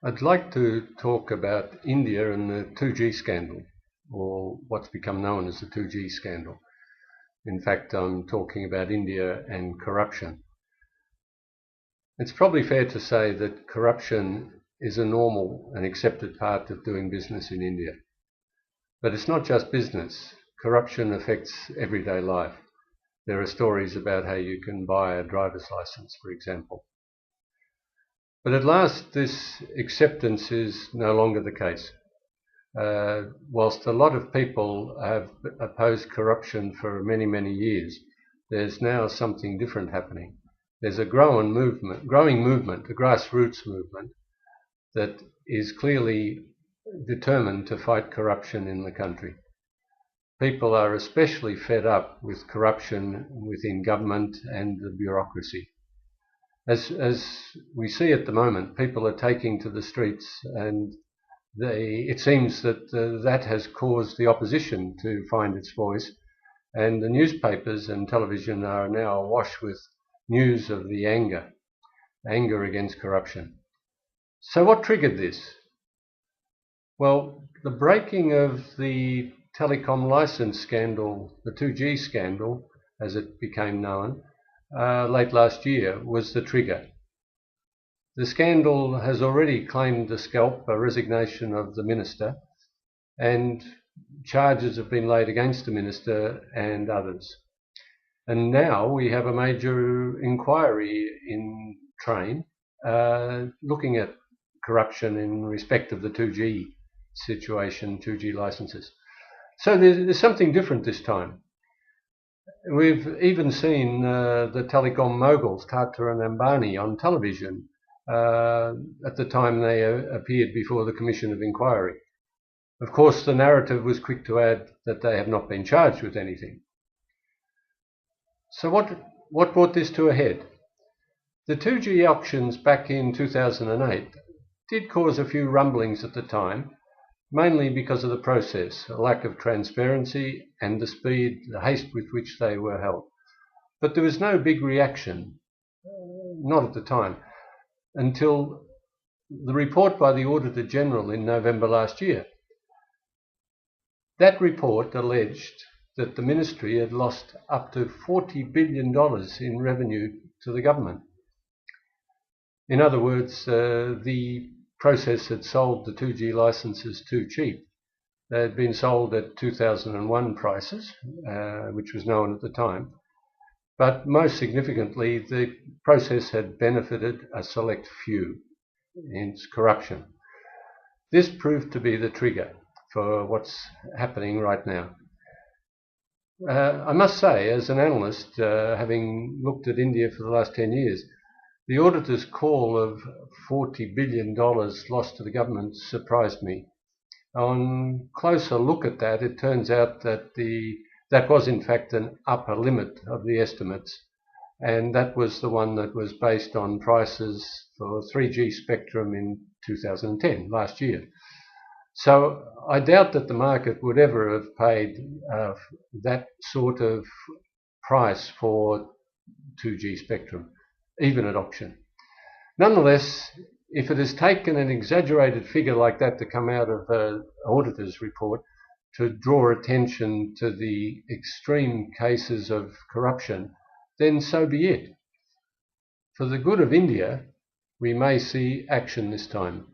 I'd like to talk about India and the 2G scandal, or what's become known as the 2G scandal. In fact, I'm talking about India and corruption. It's probably fair to say that corruption is a normal and accepted part of doing business in India. But it's not just business. Corruption affects everyday life. There are stories about how you can buy a driver's license, for example. But at last, this acceptance is no longer the case. Whilst a lot of people have opposed corruption for many, many years, there's now something different happening. There's a growing movement, a grassroots movement, that is clearly determined to fight corruption in the country. People are especially fed up with corruption within government and the bureaucracy. As we see at the moment, people are taking to the streets, and it seems that that has caused the opposition to find its voice, and the newspapers and television are now awash with news of the anger against corruption. So what triggered this? Well, the breaking of the telecom license scandal, the 2G scandal, as it became known, late last year was the trigger. The scandal has already claimed the scalp, a resignation of the minister, and charges have been laid against the minister and others. And now we have a major inquiry in train looking at corruption in respect of the 2G situation, 2G licenses. So there's something different this time. We've even seen the telecom moguls, Tata and Ambani, on television at the time they appeared before the Commission of Inquiry. Of course, the narrative was quick to add that they have not been charged with anything. So what brought this to a head? The 2G auctions back in 2008 did cause a few rumblings at the time, mainly because of the process, a lack of transparency, and the speed, the haste with which they were held. But there was no big reaction, not at the time, until the report by the Auditor General in November last year. That report alleged that the ministry had lost up to $40 billion in revenue to the government. In other words, the process had sold the 2G licenses too cheap. They had been sold at 2001 prices, which was known at the time. But most significantly, the process had benefited a select few in its corruption. This proved to be the trigger for what's happening right now. I must say, as an analyst, having looked at India for the last 10 years, the auditor's call of $40 billion lost to the government surprised me. On closer look at that, it turns out that that was in fact an upper limit of the estimates, and that was the one that was based on prices for 3G spectrum in 2010, last year. So I doubt that the market would ever have paid that sort of price for 2G spectrum, even at auction. Nonetheless, if it has taken an exaggerated figure like that to come out of an auditor's report to draw attention to the extreme cases of corruption, then so be it. For the good of India, we may see action this time.